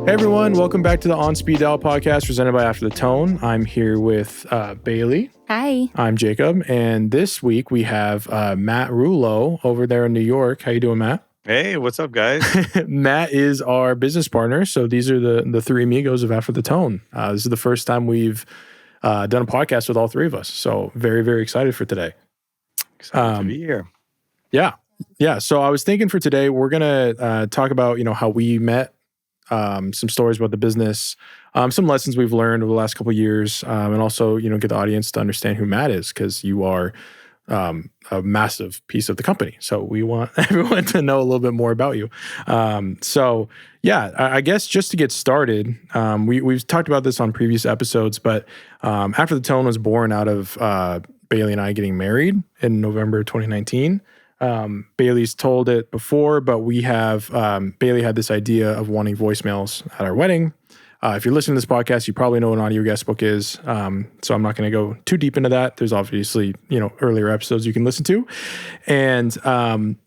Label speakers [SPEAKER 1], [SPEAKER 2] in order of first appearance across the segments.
[SPEAKER 1] Hey everyone, welcome back to the On Speed Dial podcast presented by After the Tone. I'm here with Bailey.
[SPEAKER 2] Hi.
[SPEAKER 1] I'm Jacob, and this week we have Matt Rullo over there in New York. How you doing, Matt?
[SPEAKER 3] Hey, what's up, guys?
[SPEAKER 1] Matt is our business partner, so these are the three amigos of After the Tone. This is the first time we've done a podcast with all three of us, so very, very excited for today.
[SPEAKER 3] Excited to be here.
[SPEAKER 1] Yeah. So I was thinking for today, we're gonna talk about how we met. Some stories about the business, some lessons we've learned over the last couple of years, and also, get the audience to understand who Matt is, because you are a massive piece of the company. So we want everyone to know a little bit more about you. I guess just to get started, we've talked about this on previous episodes, but After the Tone was born out of Bailey and I getting married in November 2019. Bailey's told it before, but we have, Bailey had this idea of wanting voicemails at our wedding. If you're listening to this podcast, you probably know what an audio guest book is. So I'm not going to go too deep into that. There's obviously, earlier episodes you can listen to. And, and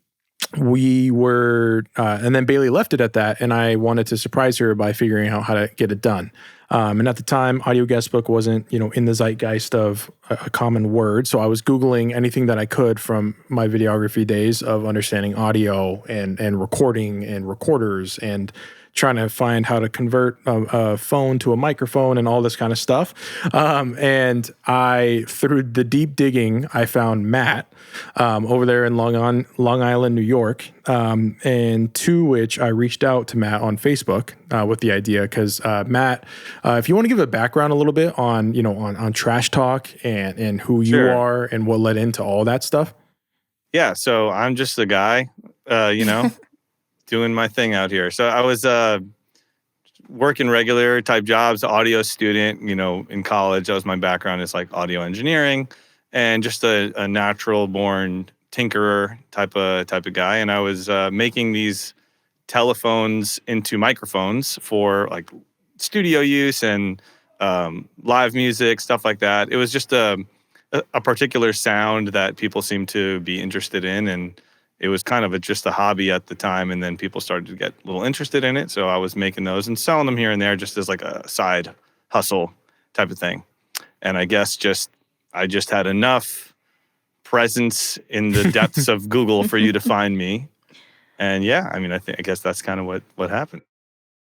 [SPEAKER 1] then Bailey left it at that. And I wanted to surprise her by figuring out how to get it done. And at the time, audio guest book wasn't, in the zeitgeist of a common word. So I was Googling anything that I could from my videography days of understanding audio and recording and recorders and trying to find how to convert a phone to a microphone and all this kind of stuff. And through the deep digging, I found Matt over there in Long Island, New York. And to which I reached out to Matt on Facebook with the idea, because Matt, if you want to give a background a little bit on, on Trash Talk and who you are and what led into all that stuff.
[SPEAKER 3] Yeah, so I'm just a guy, doing my thing out here. So I was working regular type jobs, audio student, in college. That was my background, is like audio engineering, and just a natural born tinkerer type of guy. And I was making these telephones into microphones for like studio use and live music, stuff like that. It was just a particular sound that people seemed to be interested in, and it was kind of just a hobby at the time, and then people started to get a little interested in it. So I was making those and selling them here and there just as like a side hustle type of thing. And I guess I just had enough presence in the depths of Google for you to find me. And I guess that's kind of what happened.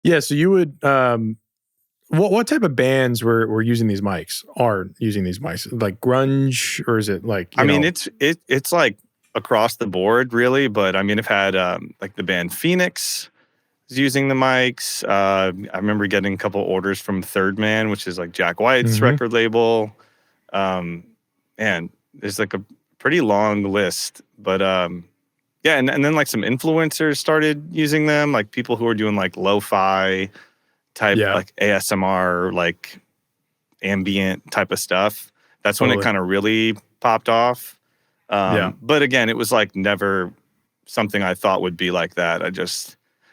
[SPEAKER 1] Yeah. So you would, what type of bands were using these mics, are using these mics? Like grunge, or is it like,
[SPEAKER 3] it's like across the board, really. But I've had like the band Phoenix is using the mics. I remember getting a couple orders from Third Man, which is like Jack White's record label. And there's like a pretty long list. But and then like some influencers started using them, like people who are doing like lo-fi type, like ASMR, like ambient type of stuff. That's when it kind of really popped off. But again, it was like never something I thought would be like that.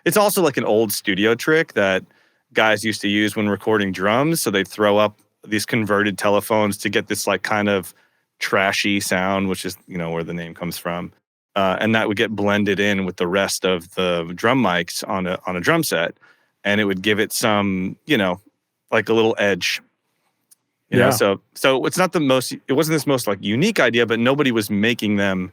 [SPEAKER 3] It's also like an old studio trick that guys used to use when recording drums. So they'd throw up these converted telephones to get this like kind of trashy sound, which is, where the name comes from. And that would get blended in with the rest of the drum mics on a drum set. And it would give it some, like a little edge. So it's not it wasn't this most like unique idea, but nobody was making them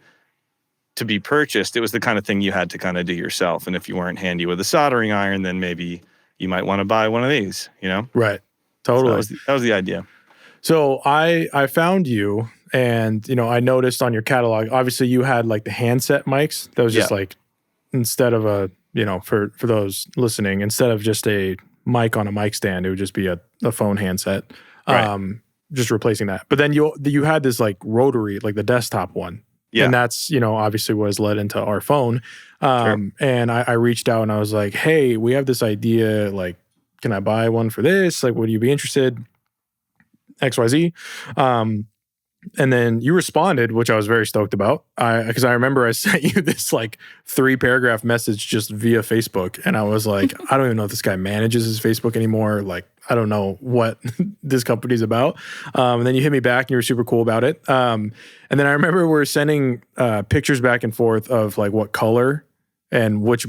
[SPEAKER 3] to be purchased. It was the kind of thing you had to kind of do yourself. And if you weren't handy with a soldering iron, then maybe you might want to buy one of these,
[SPEAKER 1] Right. Totally.
[SPEAKER 3] So that was the idea.
[SPEAKER 1] So I found you, and, I noticed on your catalog, obviously you had like the handset mics. That was just like, instead of for those listening, instead of just a mic on a mic stand, it would just be a phone handset.
[SPEAKER 3] Right.
[SPEAKER 1] Just replacing that. But then you had this like rotary, like the desktop one. Yeah. And that's, obviously what has led into our phone. And I reached out and I was like, hey, we have this idea, like, can I buy one for this? Like, would you be interested? XYZ. And then you responded, which I was very stoked about. Because I remember I sent you this like 3-paragraph message just via Facebook. And I was like, I don't even know if this guy manages his Facebook anymore. Like, I don't know what this company's about. And then you hit me back and you were super cool about it. And then I remember we were sending pictures back and forth of like what color and which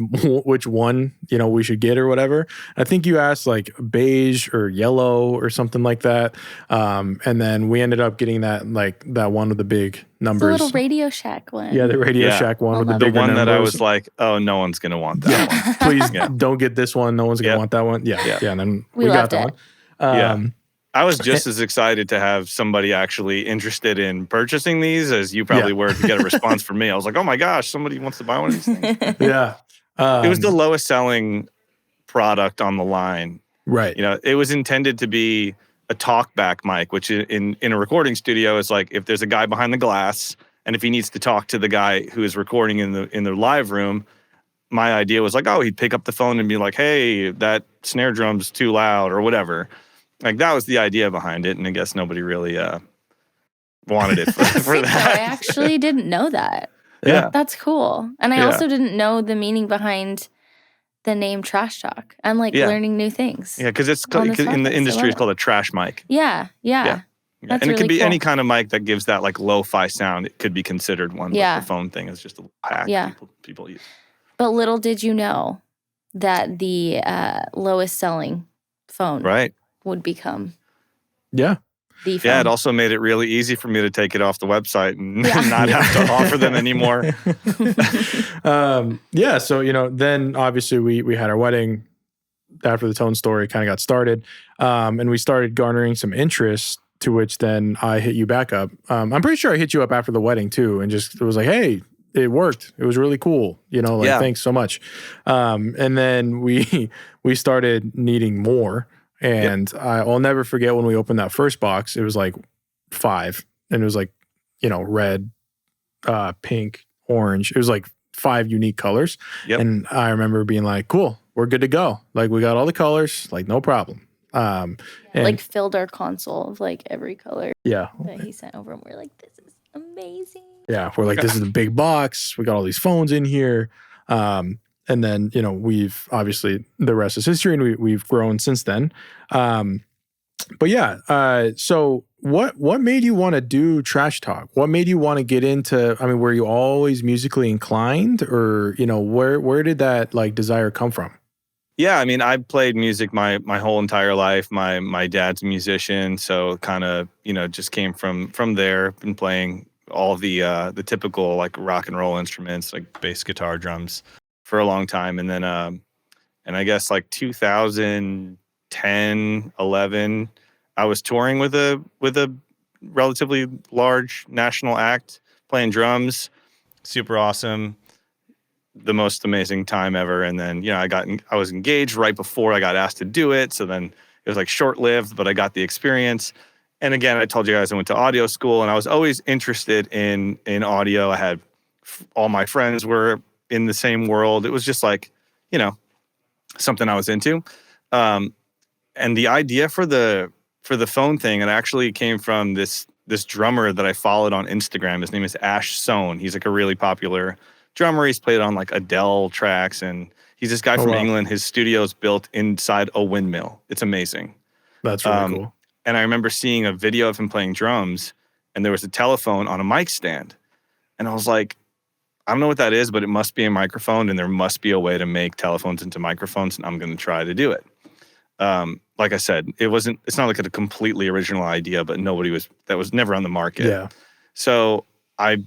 [SPEAKER 1] one, we should get or whatever. I think you asked like beige or yellow or something like that. And then we ended up getting that one with the big numbers.
[SPEAKER 2] The little Radio Shack one.
[SPEAKER 1] Yeah, the Radio Shack one with the bigger
[SPEAKER 3] one
[SPEAKER 1] numbers.
[SPEAKER 3] that I was like, oh, no one's going to want that one.
[SPEAKER 1] Please don't get this one. No one's going to want that one. Yeah. And then we got that one.
[SPEAKER 3] I was just as excited to have somebody actually interested in purchasing these as you probably were to get a response from me. I was like, oh my gosh, somebody wants to buy one of these things.
[SPEAKER 1] Yeah.
[SPEAKER 3] It was the lowest selling product on the line.
[SPEAKER 1] Right.
[SPEAKER 3] It was intended to be a talkback mic, which in a recording studio is like if there's a guy behind the glass and if he needs to talk to the guy who is recording in the live room, my idea was like, oh, he'd pick up the phone and be like, hey, that snare drum's too loud or whatever. Like that was the idea behind it, and I guess nobody really wanted it for that.
[SPEAKER 2] I actually didn't know that.
[SPEAKER 3] Yeah.
[SPEAKER 2] That's cool. And I also didn't know the meaning behind the name Trash Talk. I'm learning new things.
[SPEAKER 3] Yeah, because it's in the industry it's called a trash mic.
[SPEAKER 2] Yeah. That's
[SPEAKER 3] and it could be any kind of mic that gives that like lo-fi sound. It could be considered one.
[SPEAKER 2] Yeah.
[SPEAKER 3] But the phone thing is just a hack people use.
[SPEAKER 2] But little did you know that the lowest selling phone would become the phone.
[SPEAKER 3] Yeah, it also made it really easy for me to take it off the website and not have to offer them anymore.
[SPEAKER 1] So, then obviously we had our wedding after the Tone story kind of got started. And we started garnering some interest, to which then I hit you back up. I'm pretty sure I hit you up after the wedding too. And it was like, hey, it worked. It was really cool. Thanks so much. And then we started needing more. And I'll never forget when we opened that first box, it was like 5. And it was like, red, pink, orange. It was like 5 unique colors.
[SPEAKER 3] Yep.
[SPEAKER 1] And I remember being like, cool, we're good to go. Like we got all the colors, like no problem. And
[SPEAKER 2] filled our console of like every color that he sent over. And we're like, this is amazing.
[SPEAKER 1] Yeah. We're like, this is a big box. We got all these phones in here. And then, we've obviously the rest is history and we've grown since then. So what made you want to do Trash Talk? What made you want to get into, were you always musically inclined or, where did that like desire come from?
[SPEAKER 3] Yeah. I played music my whole entire life. My dad's a musician. So kind of, just came from there. Been playing all the typical like rock and roll instruments, like bass, guitar, drums for a long time. And then, and I guess like 2010, 11, I was touring with a relatively large national act, playing drums, super awesome, the most amazing time ever. And then, I was engaged right before I got asked to do it. So then it was like short-lived, but I got the experience. And again, I told you guys I went to audio school and I was always interested in audio. I had all my friends were in the same world. It was just like, something I was into. And the idea for the phone thing, it actually came from this drummer that I followed on Instagram. His name is Ash Sohn. He's like a really popular drummer. He's played on like Adele tracks and he's this guy from England. His studio's built inside a windmill. It's amazing.
[SPEAKER 1] That's really cool.
[SPEAKER 3] And I remember seeing a video of him playing drums and there was a telephone on a mic stand. And I was like, I don't know what that is, but it must be a microphone and there must be a way to make telephones into microphones and I'm going to try to do it. Like I said, it's not like a completely original idea, but that was never on the market.
[SPEAKER 1] Yeah.
[SPEAKER 3] So I,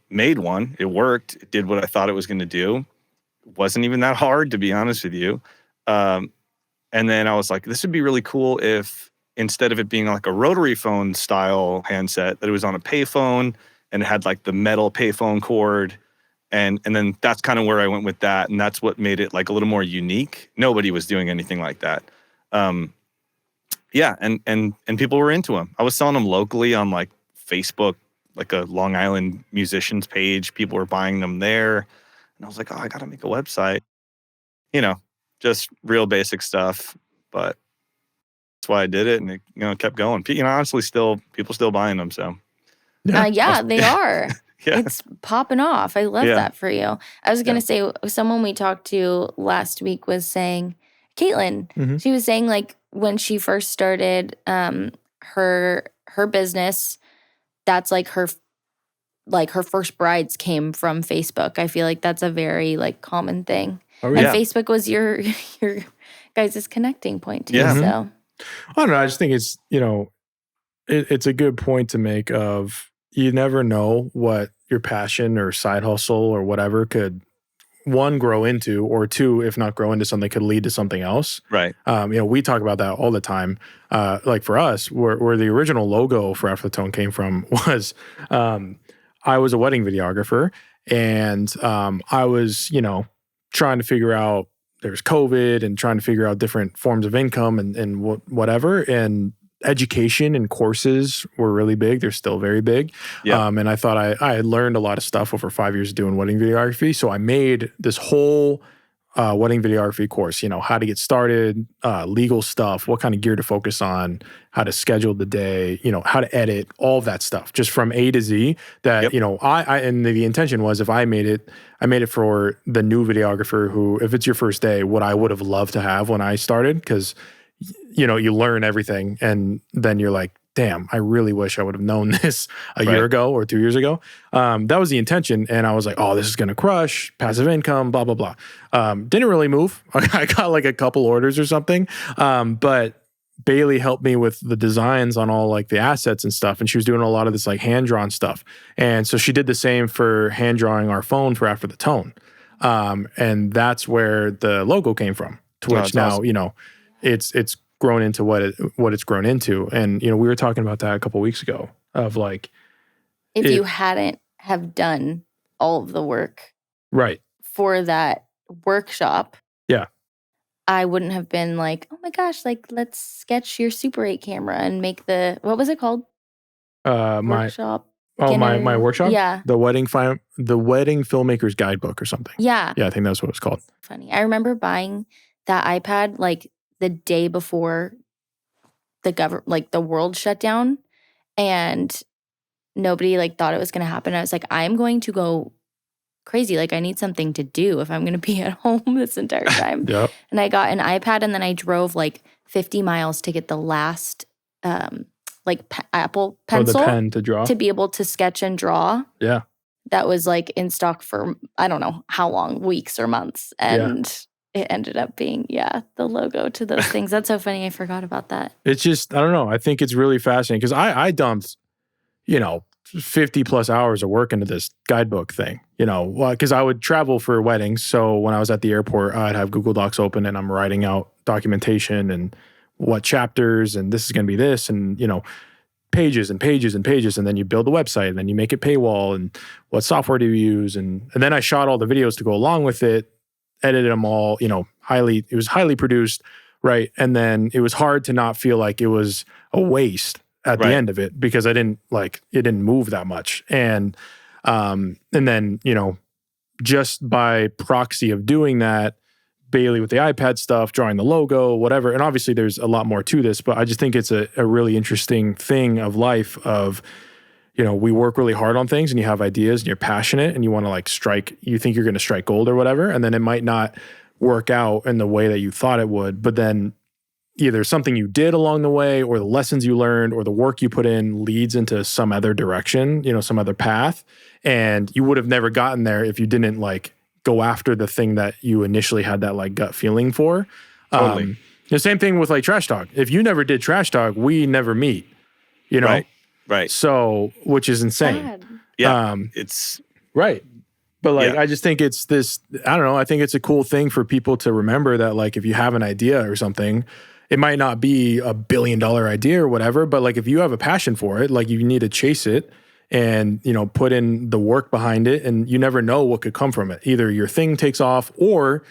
[SPEAKER 3] made one. It worked. It did what I thought it was going to do. It wasn't even that hard, to be honest with you. And then I was like, this would be really cool if instead of it being like a rotary phone style handset, that it was on a payphone and it had like the metal payphone cord. And then that's kind of where I went with that. And that's what made it like a little more unique. Nobody was doing anything like that. And people were into them. I was selling them locally on like Facebook, like a Long Island musicians page. People were buying them there. And I was like, oh, I got to make a website. Just real basic stuff. But that's why I did it. And it, kept going. Honestly, people still buying them. So.
[SPEAKER 2] Yeah, they are.
[SPEAKER 3] Yeah.
[SPEAKER 2] It's popping off. I love that for you. I was going to say, someone we talked to last week was saying, Caitlin, she was saying like when she first started her business, that's like her like her first brides came from Facebook. I feel like that's a very like common thing.
[SPEAKER 1] Oh,
[SPEAKER 2] And
[SPEAKER 1] yeah.
[SPEAKER 2] Facebook was your guys' connecting point too.
[SPEAKER 3] Yeah.
[SPEAKER 2] So
[SPEAKER 1] I don't know. I just think it's, it's a good point to make of you never know what your passion or side hustle or whatever could, one, grow into, or two, if not grow into something, could lead to something else.
[SPEAKER 3] Right.
[SPEAKER 1] We talk about that all the time. Like for us, where the original logo for After the Tone came from was I was a wedding videographer, and I was, trying to figure out there's COVID and trying to figure out different forms of income and whatever. And education and courses were really big. They're still very big.
[SPEAKER 3] Yeah.
[SPEAKER 1] And I thought I had learned a lot of stuff over 5 years doing wedding videography. So I made this whole wedding videography course, how to get started, legal stuff, what kind of gear to focus on, how to schedule the day, how to edit, all of that stuff, just from A to Z that,
[SPEAKER 3] Yep.
[SPEAKER 1] I and the intention was if I made it for the new videographer who, if it's your first day, what I would have loved to have when I started, because you learn everything and then you're like, damn, I really wish I would have known this a year ago or 2 years ago. That was the intention. And I was like, oh, this is going to crush passive income, blah, blah, blah. Didn't really move. I got like a couple orders or something. But Bailey helped me with the designs on all like the assets and stuff. And she was doing a lot of this like hand-drawn stuff. And so she did the same for hand drawing our phone for After the Tone. And that's where the logo came from, to which now,
[SPEAKER 3] awesome.
[SPEAKER 1] It's grown into what it's grown into. And, we were talking about that a couple of weeks ago of like,
[SPEAKER 2] if you hadn't have done all of the work
[SPEAKER 1] right
[SPEAKER 2] for that workshop,
[SPEAKER 1] yeah,
[SPEAKER 2] I wouldn't have been like, oh my gosh, like let's sketch your Super 8 camera and make what was it called? Workshop.
[SPEAKER 1] My workshop?
[SPEAKER 2] Yeah.
[SPEAKER 1] The wedding filmmaker's guidebook or something.
[SPEAKER 2] Yeah.
[SPEAKER 1] Yeah, I think that's what it's called.
[SPEAKER 2] Funny. I remember buying that iPad like the day before the world shut down, and nobody like thought it was going to happen. I was like, I'm going to go crazy. Like I need something to do if I'm going to be at home this entire time.
[SPEAKER 1] Yep.
[SPEAKER 2] And I got an iPad, and then I drove like 50 miles to get the last Apple pencil,
[SPEAKER 1] the pen to draw,
[SPEAKER 2] to be able to sketch and draw.
[SPEAKER 1] Yeah.
[SPEAKER 2] That was like in stock for I don't know how long, weeks or months. And it ended up being, the logo to those things. That's so funny. I forgot about that.
[SPEAKER 1] It's just, I don't know. I think it's really fascinating because I dumped, 50 plus hours of work into this guidebook thing, because I would travel for weddings. So when I was at the airport, I'd have Google Docs open and I'm writing out documentation and what chapters, and this is going to be this, and, pages and pages and pages. And then you build the website, and then you make it paywall, and what software do you use? And then I shot all the videos to go along with it, edited them all, it was highly produced. Right. And then it was hard to not feel like it was a waste at the end of it, because it didn't move that much. And then, just by proxy of doing that, Bailey with the iPad stuff, drawing the logo, whatever. And obviously there's a lot more to this, but I just think it's a really interesting thing of life of, we work really hard on things and you have ideas and you're passionate and you want to you think you're going to strike gold or whatever. And then it might not work out in the way that you thought it would, but then either something you did along the way or the lessons you learned or the work you put in leads into some other direction, some other path. And you would have never gotten there if you didn't go after the thing that you initially had that gut feeling for.
[SPEAKER 3] Totally.
[SPEAKER 1] The same thing with Trash Talk. If you never did Trash Talk, we never meet,
[SPEAKER 3] Right.
[SPEAKER 1] So, which is insane.
[SPEAKER 2] Sad.
[SPEAKER 3] Yeah. It's
[SPEAKER 1] right. But I just think it's this, I don't know. I think it's a cool thing for people to remember that if you have an idea or something, it might not be $1 billion idea or whatever, but if you have a passion for it, you need to chase it and, put in the work behind it, and you never know what could come from it. Either your thing takes off or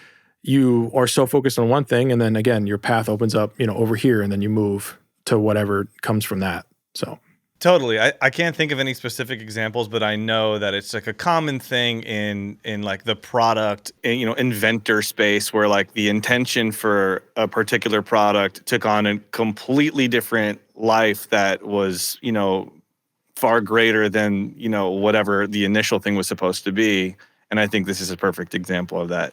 [SPEAKER 1] you are so focused on one thing, and then again, your path opens up, over here, and then you move to whatever comes from that. So
[SPEAKER 3] totally. I can't think of any specific examples, but I know that it's a common thing in the product, inventor space, where the intention for a particular product took on a completely different life that was, far greater than, whatever the initial thing was supposed to be. And I think this is a perfect example of that.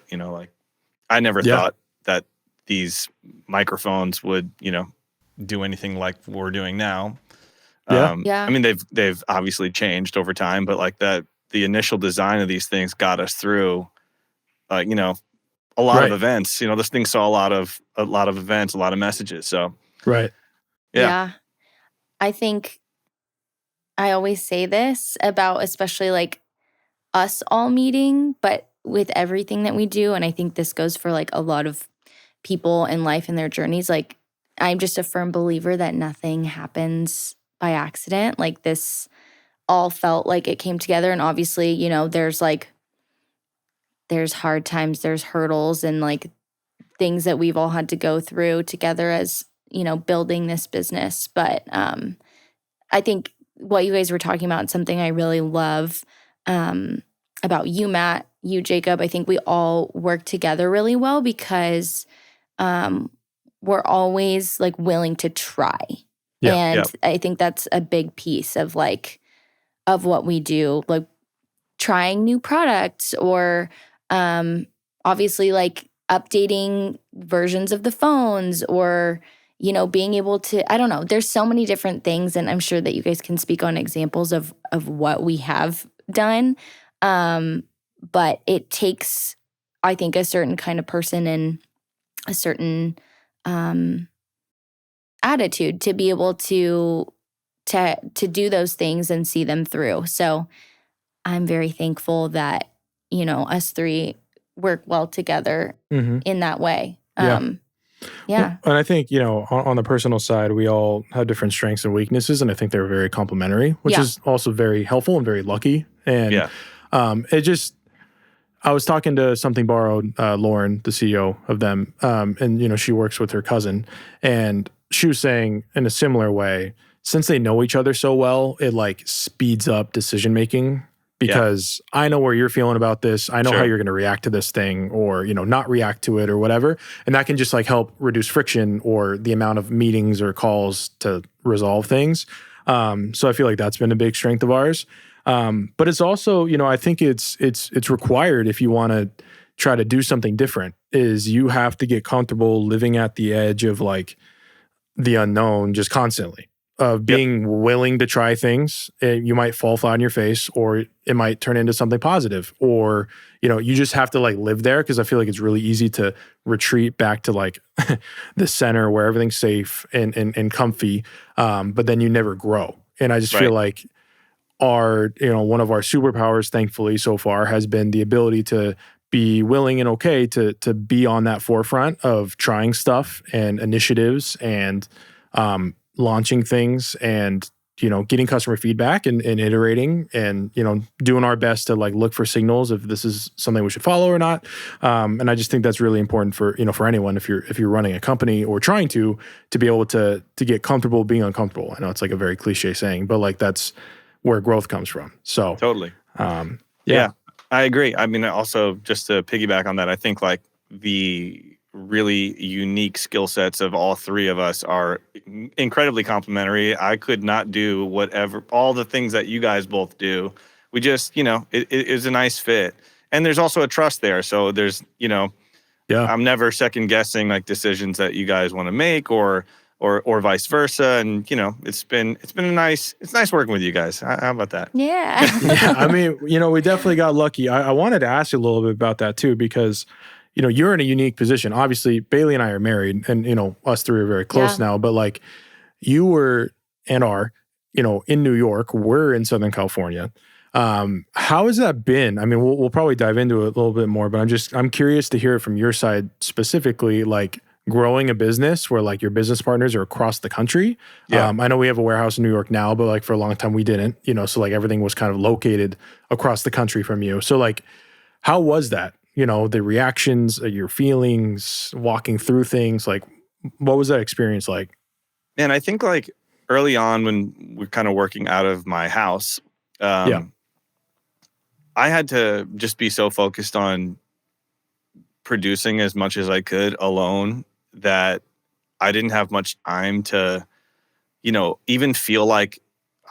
[SPEAKER 3] I never thought that these microphones would, do anything like we're doing now.
[SPEAKER 1] Yeah.
[SPEAKER 2] Yeah.
[SPEAKER 3] I mean, they've obviously changed over time, but like the initial design of these things got us through, you know, a lot of
[SPEAKER 1] Right.
[SPEAKER 3] events. You know, this thing saw a lot of events, a lot of messages. So
[SPEAKER 1] Right.
[SPEAKER 3] yeah,
[SPEAKER 2] Yeah. I think I always say this about especially like us all meeting, but with everything that we do, and I think this goes for like a lot of people in life and their journeys, like I'm just a firm believer that nothing happens by accident. Like this all felt like it came together. And obviously, you know, there's hard times, there's hurdles and like things that we've all had to go through together as, you know, building this business. But I think what you guys were talking about, something I really love about you, Matt, you, Jacob, I think we all work together really well because we're always like willing to try.
[SPEAKER 1] Yeah.
[SPEAKER 2] And
[SPEAKER 3] Yep.
[SPEAKER 2] I think that's a big piece of like, of what we do, like trying new products or obviously like updating versions of the phones or, you know, being able to, I don't know, there's so many different things. And I'm sure that you guys can speak on examples of what we have done. But it takes, I think, a certain kind of person and a certain attitude to be able to do those things and see them through. So I'm very thankful that, you know, us three work well together
[SPEAKER 1] Mm-hmm.
[SPEAKER 2] in that way.
[SPEAKER 1] Yeah.
[SPEAKER 2] Yeah.
[SPEAKER 1] And I think, you know, on the personal side, we all have different strengths and weaknesses, and I think they're very complementary, which
[SPEAKER 2] Yeah.
[SPEAKER 1] is also very helpful and very lucky. And
[SPEAKER 3] Yeah.
[SPEAKER 1] it just, I was talking to Something Borrowed, Lauren, the CEO of them, and, you know, she works with her cousin, and she was saying in a similar way, since they know each other so well, it like speeds up decision making because I know where you're feeling about this. I know how
[SPEAKER 3] Sure.
[SPEAKER 1] you're going to react to this thing or, you know, not react to it or whatever. And that can just like help reduce friction or the amount of meetings or calls to resolve things. So I feel like that's been a big strength of ours. But it's also, you know, I think it's required if you want to try to do something different is you have to get comfortable living at the edge of like the unknown just constantly of being willing to try things. You might fall flat on your face or it might turn into something positive or, you know, you just have to like live there because I feel like it's really easy to retreat back to like the center where everything's safe and comfy. But then you never grow. And I just feel like our, you know, one of our superpowers, thankfully so far has been the ability to be willing and okay to be on that forefront of trying stuff and initiatives and launching things and, you know, getting customer feedback and iterating and, you know, doing our best to like look for signals if this is something we should follow or not. And I just think that's really important for, you know, for anyone if you're running a company or trying to be able to get comfortable being uncomfortable. I know it's like a very cliche saying, but like that's where growth comes from. So
[SPEAKER 3] Totally.
[SPEAKER 1] yeah,
[SPEAKER 3] I agree. I mean, also just to piggyback on that, I think like the really unique skill sets of all three of us are incredibly complementary. I could not do all the things that you guys both do. We just, you know, it is a nice fit. And there's also a trust there. So there's, you know, I'm never second guessing like decisions that you guys want to make or vice versa. And, you know, it's nice working with you guys. How about that?
[SPEAKER 2] Yeah.
[SPEAKER 1] Yeah, I mean, you know, we definitely got lucky. I wanted to ask you a little bit about that too, because, you know, you're in a unique position. Obviously, Bailey and I are married and, you know, us three are very close now, but like you were and are, you know, in New York, we're in Southern California. How has that been? I mean, we'll probably dive into it a little bit more, but I'm curious to hear it from your side specifically, like growing a business where like your business partners are across the country. I know we have a warehouse in New York now, but like for a long time we didn't, you know, so like everything was kind of located across the country from you. So like, how was that? You know, the reactions, your feelings, walking through things, like what was that experience like?
[SPEAKER 3] And I think like early on when we're kind of working out of my house, I had to just be so focused on producing as much as I could alone that I didn't have much time to, you know, even feel like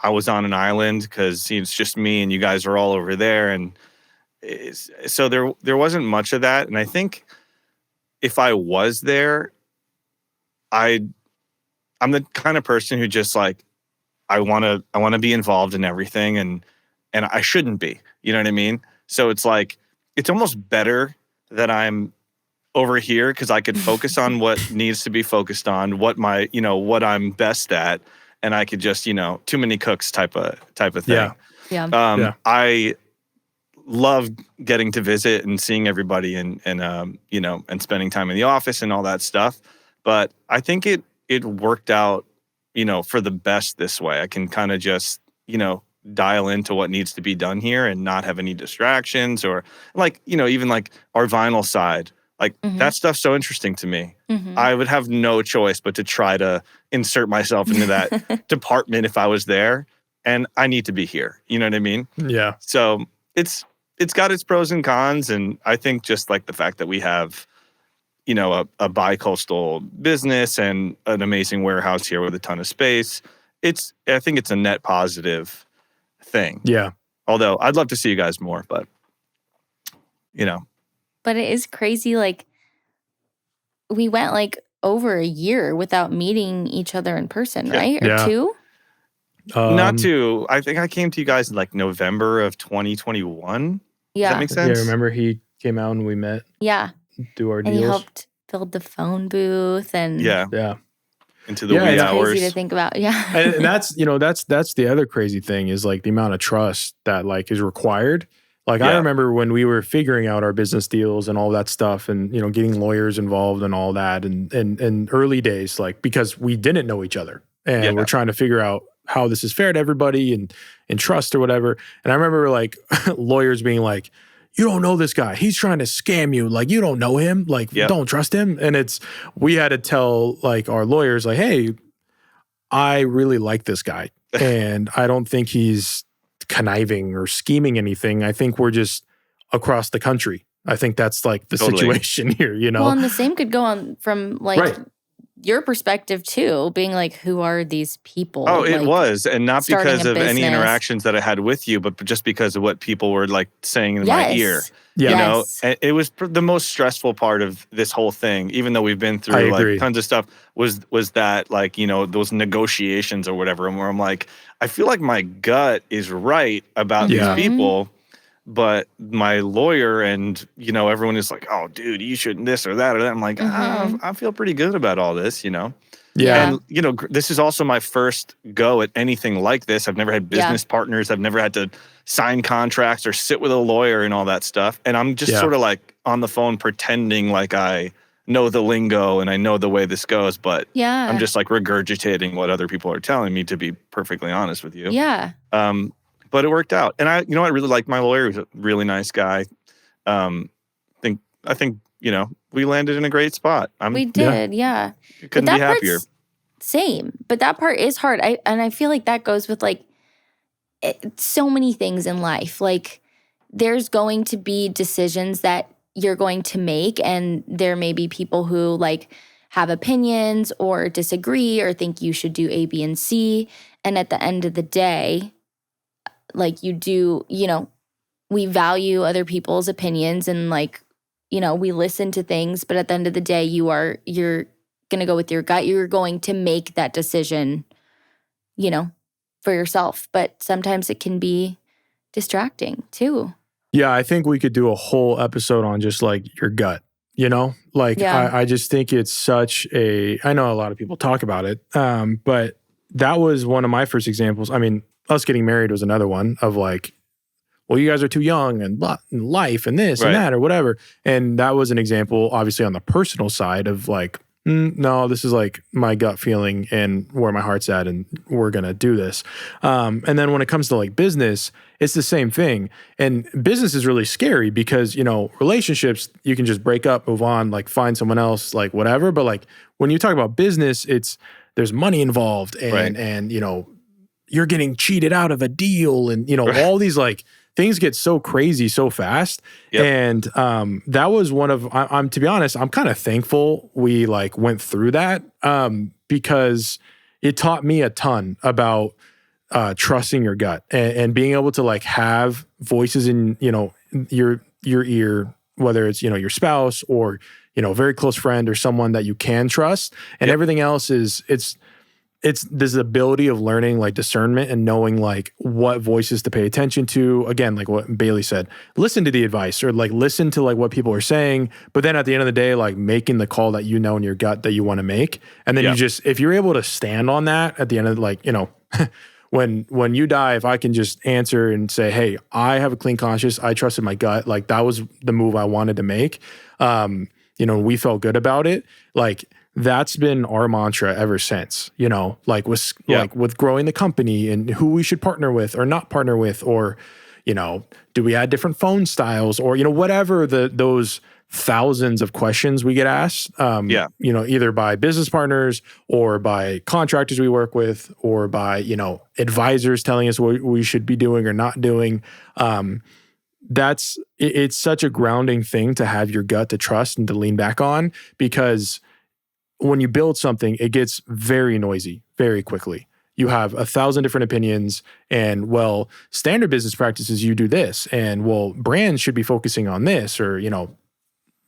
[SPEAKER 3] I was on an island because it's just me and you guys are all over there. And so there wasn't much of that. And I think if I was there, I'm the kind of person who just like, I want to be involved in everything, and I shouldn't be. You know what I mean? So it's like it's almost better that I'm over here because I could focus on what needs to be focused on, what what I'm best at, and I could just too many cooks type of thing.
[SPEAKER 1] Yeah.
[SPEAKER 2] Yeah.
[SPEAKER 3] I love getting to visit and seeing everybody and and spending time in the office and all that stuff. But I think it worked out, for the best this way. I can kind of just, dial into what needs to be done here and not have any distractions or even like our vinyl side. Like that stuff's so interesting to me. I would have no choice but to try to insert myself into that department if I was there. And I need to be here. You know what I mean?
[SPEAKER 1] Yeah.
[SPEAKER 3] So it's got its pros and cons. And I think just like the fact that we have, a bi-coastal business and an amazing warehouse here with a ton of space, I think it's a net positive thing.
[SPEAKER 1] Yeah.
[SPEAKER 3] Although I'd love to see you guys more, but
[SPEAKER 2] But it is crazy. Like we went like over a year without meeting each other in person, right? Or
[SPEAKER 1] Yeah.
[SPEAKER 2] 2?
[SPEAKER 3] Not to. I think I came to you guys in like November of 2021. Does
[SPEAKER 2] Yeah.
[SPEAKER 3] that make sense?
[SPEAKER 1] Yeah, remember he came out and we met,
[SPEAKER 2] Yeah.
[SPEAKER 1] do our
[SPEAKER 2] And he
[SPEAKER 1] deals.
[SPEAKER 2] helped build the phone booth and
[SPEAKER 3] Yeah.
[SPEAKER 1] Yeah.
[SPEAKER 3] Into the
[SPEAKER 1] Yeah,
[SPEAKER 3] wee
[SPEAKER 1] it's
[SPEAKER 3] hours.
[SPEAKER 2] crazy to think about. Yeah.
[SPEAKER 1] And that's, that's the other crazy thing is like the amount of trust that like is required. Like I
[SPEAKER 3] Yeah.
[SPEAKER 1] remember when we were figuring out our business deals and all that stuff and, getting lawyers involved and all that and early days, like because we didn't know each other and
[SPEAKER 3] Yeah.
[SPEAKER 1] we're trying to figure out how this is fair to everybody and trust or whatever. And I remember like lawyers being like, you don't know this guy. He's trying to scam you. Like, you don't know him. Like,
[SPEAKER 3] Yep.
[SPEAKER 1] don't trust him. And we had to tell like our lawyers like, hey, I really like this guy. And I don't think he's conniving or scheming anything. I think we're just across the country. I think that's like the
[SPEAKER 3] Totally.
[SPEAKER 1] situation here,
[SPEAKER 2] Well, and the same could go on from like
[SPEAKER 1] Right.
[SPEAKER 2] your perspective too, being like, who are these people?
[SPEAKER 3] Oh, it
[SPEAKER 2] Like,
[SPEAKER 3] was. And not
[SPEAKER 2] starting
[SPEAKER 3] because
[SPEAKER 2] a
[SPEAKER 3] of any
[SPEAKER 2] business.
[SPEAKER 3] interactions that I had with you, but just because of what people were like saying in my ear.
[SPEAKER 1] Yeah.
[SPEAKER 3] You know,
[SPEAKER 2] Yes.
[SPEAKER 3] and it was the most stressful part of this whole thing, even though we've been
[SPEAKER 1] I
[SPEAKER 3] through
[SPEAKER 1] agree.
[SPEAKER 3] like tons of stuff, was that like, those negotiations or whatever. And where I'm like, I feel like my gut is right about
[SPEAKER 1] Yeah.
[SPEAKER 3] these people, but my lawyer and, everyone is like, oh, dude, you shouldn't this or that or that. I'm like, I feel pretty good about all this,
[SPEAKER 1] Yeah.
[SPEAKER 2] Yeah.
[SPEAKER 3] And, this is also my first go at anything like this. I've never had business partners. I've never had to sign contracts or sit with a lawyer and all that stuff. And I'm just
[SPEAKER 1] Yeah.
[SPEAKER 3] sort of like on the phone pretending like I know the lingo and I know the way this goes, but
[SPEAKER 2] Yeah.
[SPEAKER 3] I'm just like regurgitating what other people are telling me, to be perfectly honest with you.
[SPEAKER 2] Yeah.
[SPEAKER 3] But it worked out. And I really liked my lawyer. He was a really nice guy. I think, we landed in a great spot.
[SPEAKER 2] We did. Yeah.
[SPEAKER 3] Couldn't
[SPEAKER 2] that
[SPEAKER 3] be happier.
[SPEAKER 2] part's same. But that part is hard. I feel like that goes with like so many things in life. Like there's going to be decisions that you're going to make, and there may be people who like have opinions or disagree or think you should do A, B, and C. And at the end of the day, like you do, we value other people's opinions and like, we listen to things, but at the end of the day, you're going to go with your gut. You're going to make that decision, for yourself. But sometimes it can be distracting too.
[SPEAKER 1] Yeah, I think we could do a whole episode on just like your gut, Like
[SPEAKER 2] Yeah.
[SPEAKER 1] I just think it's such I know a lot of people talk about it, but that was one of my first examples. I mean, us getting married was another one of like, well, you guys are too young and blah, and life and this
[SPEAKER 3] Right.
[SPEAKER 1] and that or whatever. And that was an example, obviously on the personal side of like, no, this is like my gut feeling and where my heart's at and we're going to do this. And then when it comes to like business, it's the same thing. And business is really scary because, relationships, you can just break up, move on, like find someone else, like whatever. But like when you talk about business, there's money involved and,
[SPEAKER 3] Right.
[SPEAKER 1] and, you're getting cheated out of a deal and, all these like things get so crazy so fast.
[SPEAKER 3] Yep.
[SPEAKER 1] And that was one of, I'm to be honest, I'm kind of thankful we like went through that because it taught me a ton about trusting your gut and being able to like have voices in, your ear, whether it's, your spouse or, a very close friend or someone that you can trust. And
[SPEAKER 3] Yep.
[SPEAKER 1] everything else it's it's this ability of learning like discernment and knowing like what voices to pay attention to. Again, like what Bailey said, listen to the advice or like listen to like what people are saying. But then at the end of the day, like making the call that you know in your gut that you want to make. And then you just, if you're able to stand on that at the end of like, you know, when you die, if I can just answer and say, hey, I have a clean conscience, I trusted my gut, like that was the move I wanted to make. You know, we felt good about it. Like that's been our mantra ever since, you know, like with growing the company and who we should partner with or not partner with, or, you know, do we add different phone styles or, you know, whatever those thousands of questions we get asked, you know, either by business partners or by contractors we work with or by, you know, advisors telling us what we should be doing or not doing. It's such a grounding thing to have your gut to trust and to lean back on, because when you build something, it gets very noisy very quickly. You have 1,000 different opinions and, well, standard business practices, you do this, and well, brands should be focusing on this, or, you know,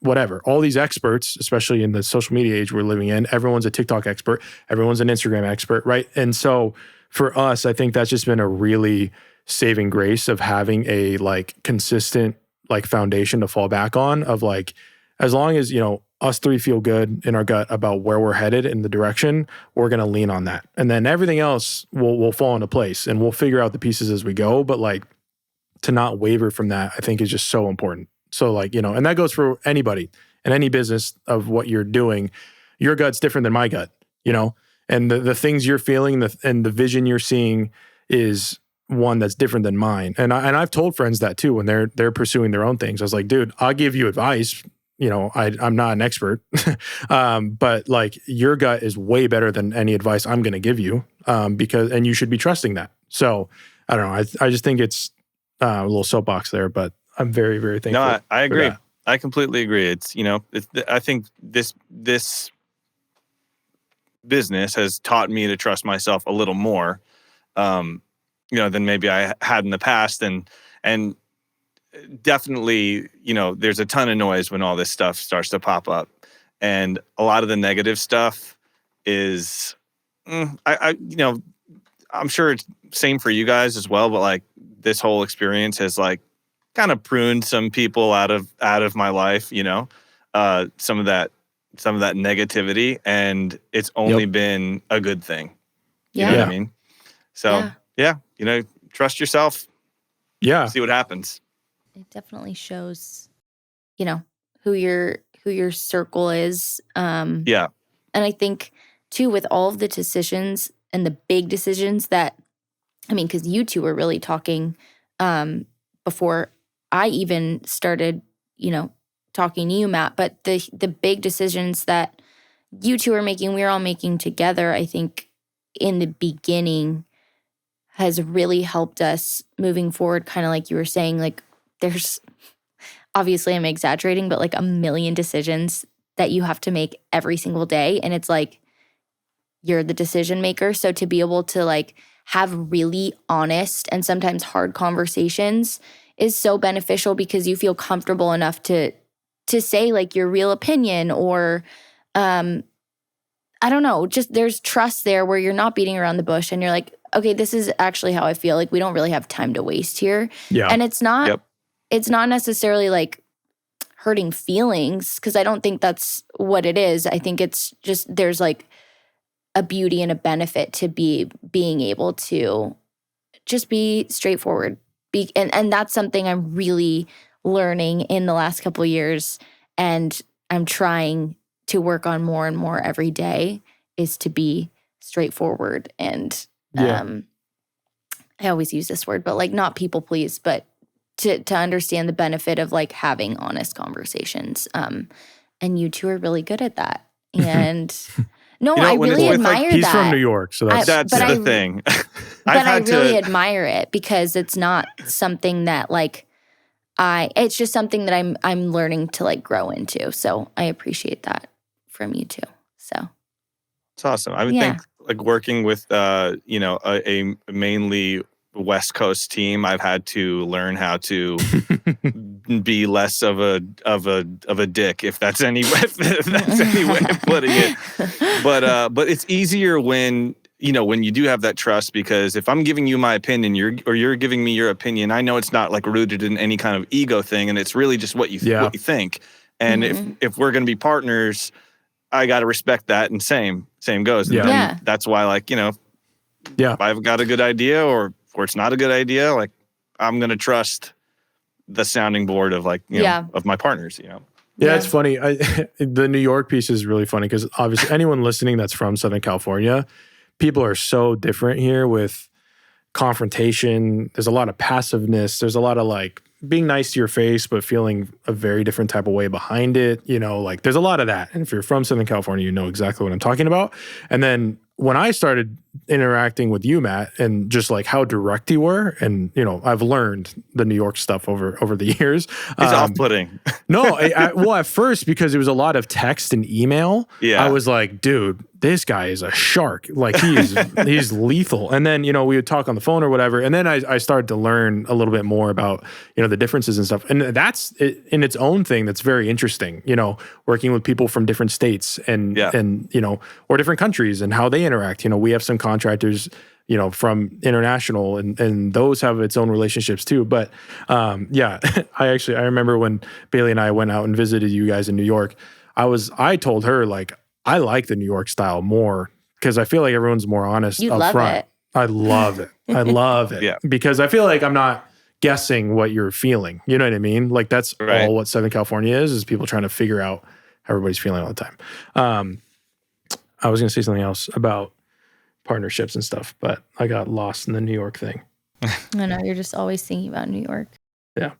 [SPEAKER 1] whatever. All these experts, especially in the social media age we're living in, everyone's a TikTok expert, everyone's an Instagram expert, right? And so for us, I think that's just been a really saving grace of having a like consistent like foundation to fall back on, of like, as long as, you know, us three feel good in our gut about where we're headed in the direction, we're going to lean on that. And then everything else will fall into place and we'll figure out the pieces as we go. But like to not waver from that, I think is just so important. So like, you know, and that goes for anybody in any business of what you're doing. Your gut's different than my gut, you know, and the things you're feeling and the vision you're seeing is one that's different than mine. And I've told friends that too, when they're pursuing their own things. I was like, dude, I'll give you advice. You know, I'm not an expert, but like your gut is way better than any advice I'm going to give you, and you should be trusting that. So I don't know. I just think it's a little soapbox there, but I'm very, very thankful.
[SPEAKER 3] No, I agree. I completely agree. It's, you know, I think this business has taught me to trust myself a little more, you know, than maybe I had in the past. And definitely, you know, there's a ton of noise when all this stuff starts to pop up. And a lot of the negative stuff is, you know, I'm sure it's same for you guys as well, but like this whole experience has like kind of pruned some people out of my life, you know, some of that negativity, and it's only been a good thing. You know what I mean? So yeah, you know, trust yourself.
[SPEAKER 1] Yeah.
[SPEAKER 3] See what happens.
[SPEAKER 2] It definitely shows, you know, who your circle is. And I think too, with all of the decisions and the big decisions that, I mean, because you two were really talking before I even started, you know, talking to you, Matt, but the big decisions that you two are making, we're all making together, I think in the beginning has really helped us moving forward. Kind of like you were saying, like there's, obviously I'm exaggerating, but like a million decisions that you have to make every single day. And it's like, you're the decision maker. So to be able to like have really honest and sometimes hard conversations is so beneficial, because you feel comfortable enough to say like your real opinion, or I don't know, just there's trust there where you're not beating around the bush and you're like, okay, this is actually how I feel. Like we don't really have time to waste here.
[SPEAKER 1] Yeah.
[SPEAKER 2] And it's not necessarily like hurting feelings, because I don't think that's what it is. I think it's just there's like a beauty and a benefit to being able to just be straightforward. And that's something I'm really learning in the last couple of years, and I'm trying to work on more and more every day, is to be straightforward. And I always use this word, but like not people please, but to understand the benefit of like having honest conversations. And you two are really good at that. And no, I really admire that.
[SPEAKER 1] He's from New York, so that's
[SPEAKER 3] the thing.
[SPEAKER 2] But I really admire it, because it's not something that like it's just something that I'm learning to like grow into. So I appreciate that from you too. So
[SPEAKER 3] it's awesome. I would think like working with you know, a mainly West Coast team, I've had to learn how to be less of a dick, if that's any way of putting it. But it's easier when when you do have that trust, because if I'm giving you my opinion, you're giving me your opinion, I know it's not like rooted in any kind of ego thing, and it's really just what you think. And if we're going to be partners, I got to respect that, and same goes. And then that's why, like, if I've got a good idea or it's not a good idea, like, I'm going to trust the sounding board of, like, of my partners,
[SPEAKER 1] Yeah, it's funny. The New York piece is really funny because obviously anyone listening that's from Southern California, people are so different here with confrontation. There's a lot of passiveness. There's a lot of like being nice to your face, but feeling a very different type of way behind it. Like there's a lot of that. And if you're from Southern California, you know exactly what I'm talking about. And then when I started interacting with you, Matt, and just like how direct you were, and I've learned the New York stuff over the years.
[SPEAKER 3] It's off-putting.
[SPEAKER 1] No, well, at first, because it was a lot of text and email, I was like, dude, this guy is a shark. Like he's lethal. And then, we would talk on the phone or whatever. And then I started to learn a little bit more about, the differences and stuff. And that's in its own thing that's very interesting, working with people from different states and or different countries and how they interact. We have some contractors, from international and those have its own relationships too. But I remember when Bailey and I went out and visited you guys in New York, I told her, like, I like the New York style more because I feel like everyone's more honest up front.
[SPEAKER 2] It.
[SPEAKER 1] I love it. I love it. Because I feel like I'm not guessing what you're feeling. You know what I mean? Like that's all what Southern California is people trying to figure out how everybody's feeling all the time. I was going to say something else about partnerships and stuff, but I got lost in the New York thing.
[SPEAKER 2] I know, you're just always thinking about New York.
[SPEAKER 1] Yeah.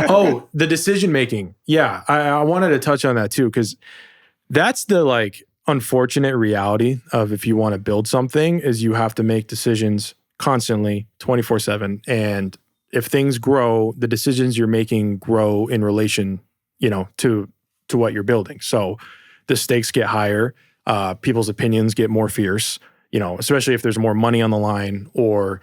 [SPEAKER 1] Oh, the decision making. Yeah. I wanted to touch on that too, because that's the like unfortunate reality of if you want to build something is you have to make decisions constantly 24/7. And if things grow, the decisions you're making grow in relation, to what you're building. So the stakes get higher, people's opinions get more fierce, especially if there's more money on the line or,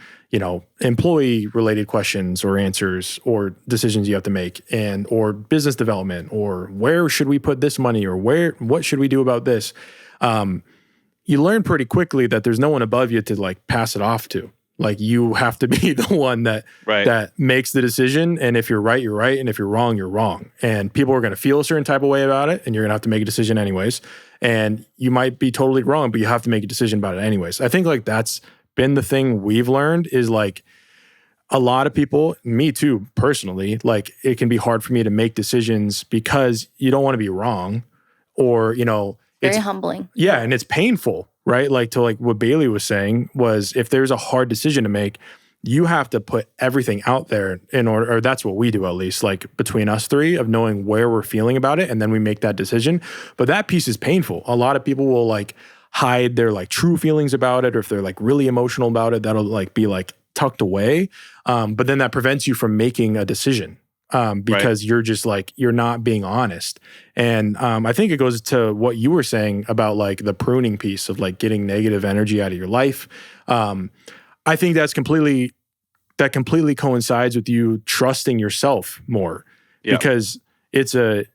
[SPEAKER 1] employee related questions or answers or decisions you have to make or business development or where should we put this money or what should we do about this? You learn pretty quickly that there's no one above you to like pass it off to. Like you have to be the one that makes the decision. And if you're right, you're right. And if you're wrong, you're wrong. And people are going to feel a certain type of way about it. And you're going to have to make a decision anyways. And you might be totally wrong, but you have to make a decision about it anyways. I think like that's been the thing we've learned is like a lot of people, me too, personally, like it can be hard for me to make decisions because you don't want to be wrong or,
[SPEAKER 2] very humbling.
[SPEAKER 1] Yeah. And it's painful. Right? Like to like what Bailey was saying was if there's a hard decision to make, you have to put everything out there in order, or that's what we do at least, like between us three of knowing where we're feeling about it. And then we make that decision. But that piece is painful. A lot of people will like hide their like true feelings about it. Or if they're like really emotional about it, that'll like be like tucked away. But then that prevents you from making a decision. Because you're just like, you're not being honest. And I think it goes to what you were saying about like the pruning piece of like getting negative energy out of your life. I think that completely coincides with you trusting yourself more because it's a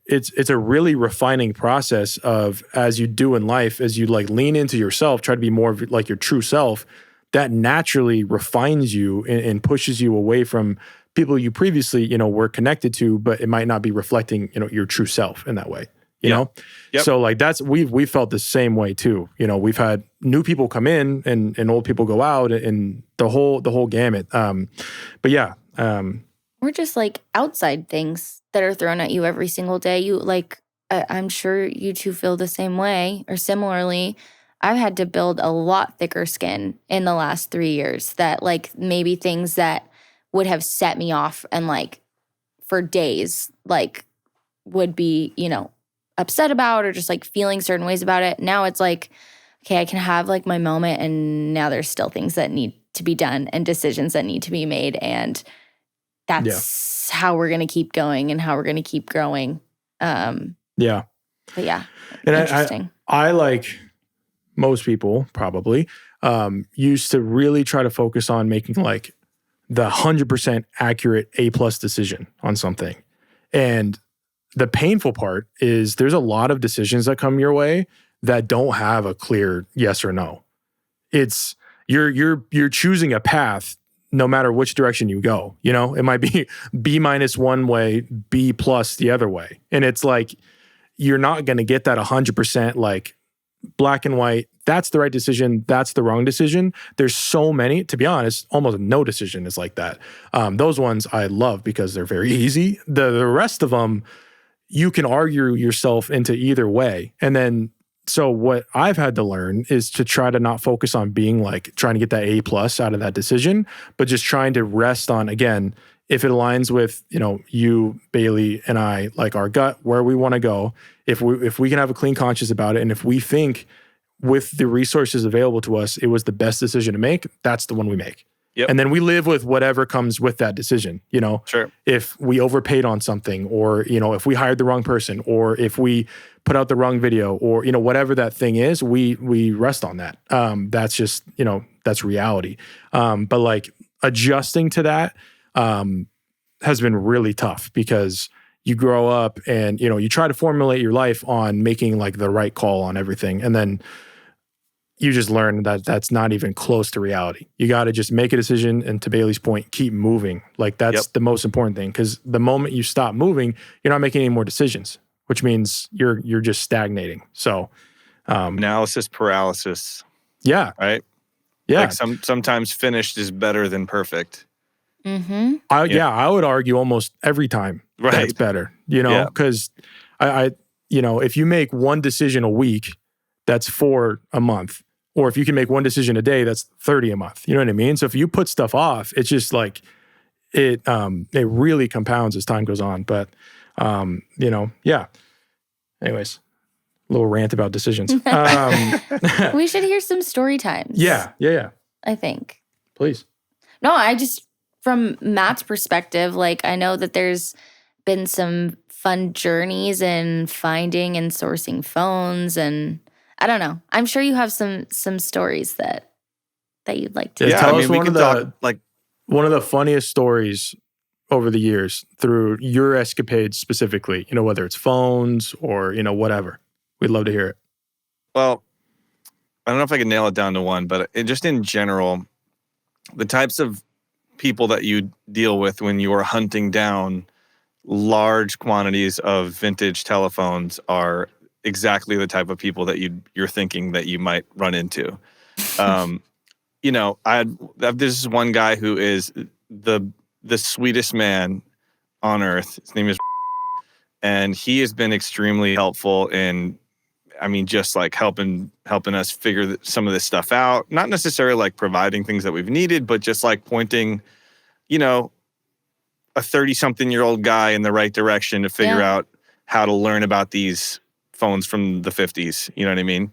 [SPEAKER 1] really refining process of as you do in life, as you like lean into yourself, try to be more of like your true self, that naturally refines you and pushes you away from people you previously, were connected to, but it might not be reflecting, your true self in that way, you know? Yep. So like we've felt the same way too. We've had new people come in and old people go out and the whole gamut. But yeah.
[SPEAKER 2] Or just like outside things that are thrown at you every single day. You like, I'm sure you two feel the same way or similarly. I've had to build a lot thicker skin in the last 3 years that like maybe things that would have set me off and like for days, like would be, upset about or just like feeling certain ways about it. Now it's like, okay, I can have like my moment and now there's still things that need to be done and decisions that need to be made. And that's how we're going to keep going and how we're going to keep growing. But yeah,
[SPEAKER 1] and
[SPEAKER 2] interesting.
[SPEAKER 1] I like most people probably used to really try to focus on making like the 100% accurate A+ decision on something. And the painful part is there's a lot of decisions that come your way that don't have a clear yes or no. It's, you're choosing a path no matter which direction you go. You know, it might be B minus one way, B plus the other way. And it's like, you're not going to get that 100% like black and white. That's the right decision. That's the wrong decision. There's so many, to be honest, almost no decision is like that. Those ones I love because they're very easy. The rest of them, you can argue yourself into either way. And then, so what I've had to learn is to try to not focus on being like trying to get that A plus out of that decision, but just trying to rest on, again, if it aligns with, you know, you, Bailey, and I, like our gut, where we want to go, if we can have a clean conscience about it, and if we think with the resources available to us, it was the best decision to make, that's the one we make.
[SPEAKER 3] Yep.
[SPEAKER 1] And then we live with whatever comes with that decision. You know,
[SPEAKER 3] Sure.
[SPEAKER 1] If we overpaid on something, or, you know, if we hired the wrong person, or if we put out the wrong video, or, you know, whatever that thing is, we rest on that. That's just, you know, that's reality. But like adjusting to that has been really tough, because you grow up and, you know, you try to formulate your life on making like the right call on everything. And then you just learn that that's not even close to reality. You got to just make a decision, and to Bailey's point, keep moving. Like that's the most important thing, because the moment you stop moving, you're not making any more decisions, which means you're just stagnating. So
[SPEAKER 3] analysis paralysis.
[SPEAKER 1] Yeah.
[SPEAKER 3] Right?
[SPEAKER 1] Yeah.
[SPEAKER 3] Like sometimes finished is better than perfect.
[SPEAKER 2] Mm-hmm.
[SPEAKER 1] I would argue almost every time that's better, you know, because I, you know, if you make one decision a week, that's 4 a month. Or if you can make one decision a day, that's 30 a month. You know what I mean? So if you put stuff off, it's just like it really compounds as time goes on. But you know, yeah. Anyways, a little rant about decisions.
[SPEAKER 2] We should hear some story times.
[SPEAKER 1] Yeah.
[SPEAKER 2] I think.
[SPEAKER 1] Please.
[SPEAKER 2] No, I just, from Matt's perspective, like I know that there's been some fun journeys in finding and sourcing phones, and I don't know. I'm sure you have some stories that you'd like to.
[SPEAKER 1] Yeah,
[SPEAKER 3] I
[SPEAKER 1] tell
[SPEAKER 3] mean,
[SPEAKER 1] us
[SPEAKER 3] we can talk like
[SPEAKER 1] one of the funniest stories over the years through your escapades specifically. You know, whether it's phones or, you know, whatever. We'd love to hear it.
[SPEAKER 3] Well, I don't know if I can nail it down to one, but just in general, the types of people that you deal with when you are hunting down large quantities of vintage telephones are exactly the type of people that you're thinking that you might run into. You know, this is one guy who is the sweetest man on earth. His name is, and he has been extremely helpful in, I mean, just like helping us figure some of this stuff out. Not necessarily like providing things that we've needed, but just like pointing, you know, a 30-something-year-old guy in the right direction to figure out how to learn about these phones from the 50s. You know what I mean?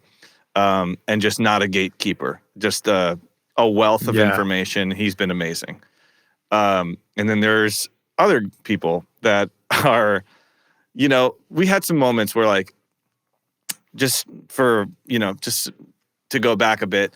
[SPEAKER 3] And just not a gatekeeper, just a wealth of information. He's been amazing. And then there's other people that are, you know, we had some moments where like, just for, you know, just to go back a bit,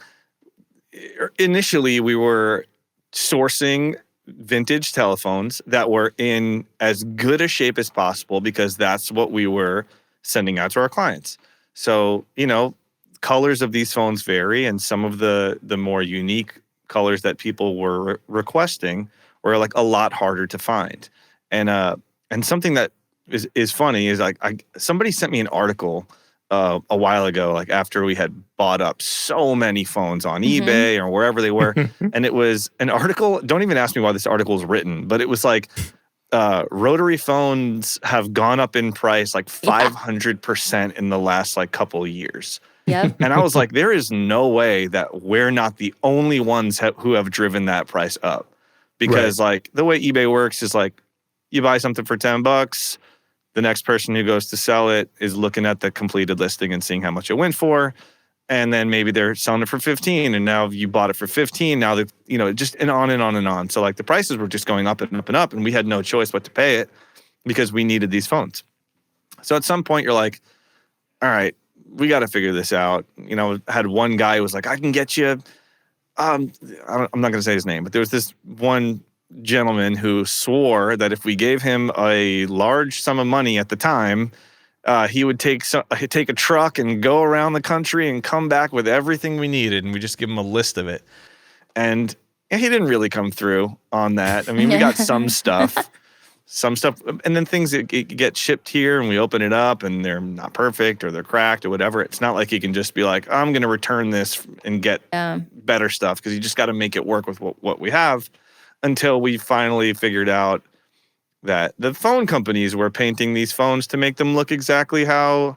[SPEAKER 3] initially we were sourcing vintage telephones that were in as good a shape as possible, because that's what we were sending out to our clients. So, you know, colors of these phones vary, and some of the more unique colors that people were requesting were like a lot harder to find. And something that is funny is like somebody sent me an article a while ago, like after we had bought up so many phones on eBay or wherever they were. And it was an article. Don't even ask me why this article was written, but it was like, rotary phones have gone up in price like 500% in the last like couple of years.
[SPEAKER 2] Yep.
[SPEAKER 3] And I was like, there is no way that we're not the only ones who have driven that price up. Because like the way eBay works is like, you buy something for $10, the next person who goes to sell it is looking at the completed listing and seeing how much it went for. And then maybe they're selling it for 15, and now you bought it for 15. Now that, you know, just and on and on and on. So like the prices were just going up and up and up, and we had no choice but to pay it because we needed these phones. So at some point you're like, all right, we got to figure this out. You know, I had one guy who was like, I can get you, I'm not going to say his name, but there was this one gentleman who swore that if we gave him a large sum of money at the time, he would take a truck and go around the country and come back with everything we needed, and we just give him a list of it. And he didn't really come through on that. I mean, we got some stuff, and then things that get shipped here and we open it up and they're not perfect or they're cracked or whatever. It's not like he can just be like, I'm going to return this and get better stuff, because you just got to make it work with what we have, until we finally figured out that the phone companies were painting these phones to make them look exactly how,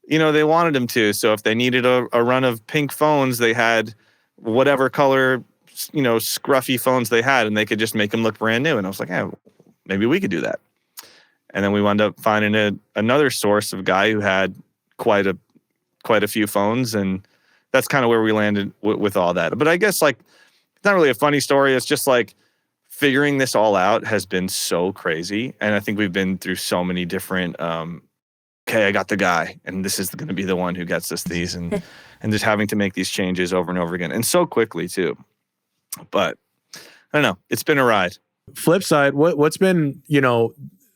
[SPEAKER 3] they wanted them to. So if they needed a run of pink phones, they had whatever color, scruffy phones they had, and they could just make them look brand new. And I was like, yeah, maybe we could do that. And then we wound up finding another source of guy who had quite a few phones, and that's kind of where we landed with all that. But I guess it's not really a funny story. It's just figuring this all out has been so crazy, and I think we've been through so many different. Okay, I got the guy, and this is going to be the one who gets us these, and just having to make these changes over and over again, and so quickly too. But I don't know. It's been a ride.
[SPEAKER 1] Flip side, what's been,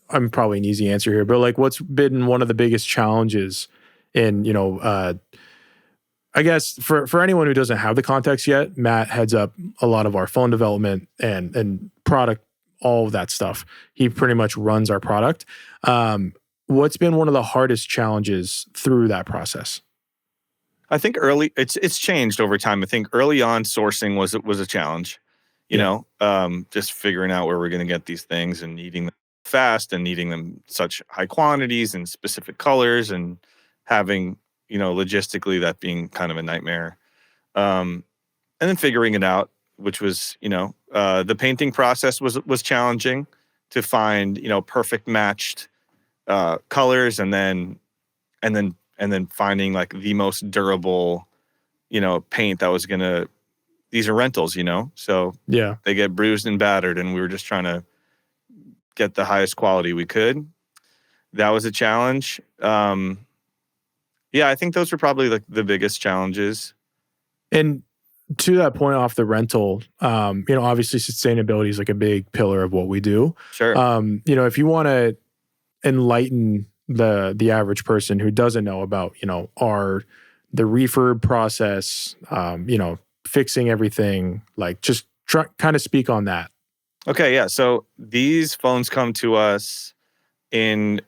[SPEAKER 1] I'm probably an easy answer here, but what's been one of the biggest challenges in, I guess for anyone who doesn't have the context yet, Matt heads up a lot of our phone development and product, all of that stuff. He pretty much runs our product. What's been one of the hardest challenges through that process?
[SPEAKER 3] I think it's changed over time. I think early on sourcing was a challenge, just figuring out where we're going to get these things and needing them fast and needing them such high quantities and specific colors, and having, logistically that being kind of a nightmare. And then figuring it out, which was, the painting process was challenging to find, perfect matched colors, and then finding the most durable, paint that was these are rentals, so
[SPEAKER 1] yeah,
[SPEAKER 3] they get bruised and battered, and we were just trying to get the highest quality we could. That was a challenge. I think those were probably the biggest challenges.
[SPEAKER 1] And to that point off the rental, obviously sustainability is a big pillar of what we do.
[SPEAKER 3] Sure.
[SPEAKER 1] If you want to enlighten the average person who doesn't know about, the refurb process, fixing everything, just kind of speak on that.
[SPEAKER 3] Okay, yeah. So these phones come to us in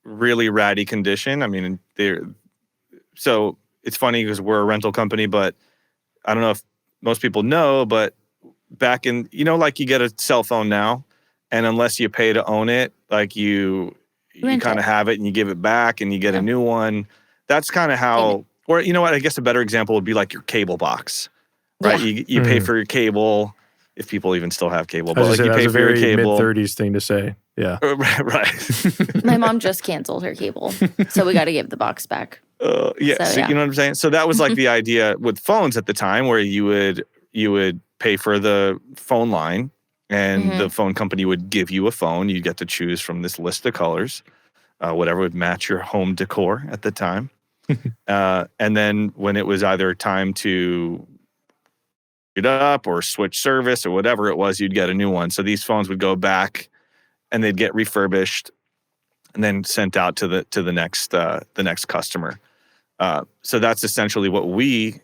[SPEAKER 3] really ratty condition. I mean, so it's funny because we're a rental company, but I don't know if most people know, but back in, you get a cell phone now, and unless you pay to own it, you kind of have it and you give it back and you get a new one. That's kind of how, or I guess a better example would be your cable box, right?
[SPEAKER 2] Yeah.
[SPEAKER 3] You pay for your cable, if people even still have cable, but
[SPEAKER 1] you pay for your cable.
[SPEAKER 3] mid-30s
[SPEAKER 1] thing to say. Yeah.
[SPEAKER 3] Right.
[SPEAKER 2] My mom just canceled her cable, so we got to give the box back.
[SPEAKER 3] So, you know what I'm saying? So that was the idea with phones at the time, where you would pay for the phone line, and the phone company would give you a phone. You get to choose from this list of colors, whatever would match your home decor at the time. And then when it was either time to it up or switch service or whatever it was, you'd get a new one. So these phones would go back and they'd get refurbished and then sent out to the next customer. So that's essentially what we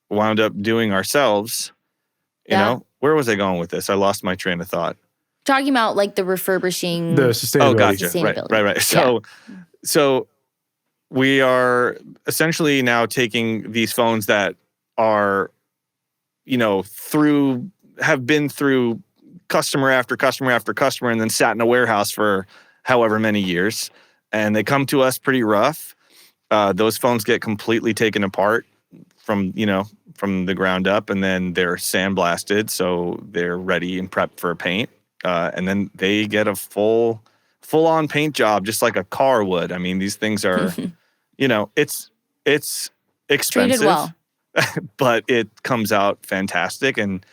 [SPEAKER 3] wound up doing ourselves. You know, where was I going with this? I lost my train of thought.
[SPEAKER 2] Talking about the refurbishing,
[SPEAKER 1] the sustainability.
[SPEAKER 3] Oh, gotcha. Right. So we are essentially now taking these phones that are, have been through customer after customer after customer, and then sat in a warehouse for however many years, and they come to us pretty rough. Those phones get completely taken apart from the ground up, and then they're sandblasted, so they're ready and prepped for paint. And then they get a full-on paint job, just like a car would. I mean, these things are, it's expensive.
[SPEAKER 2] Treated well.
[SPEAKER 3] But it comes out fantastic. And,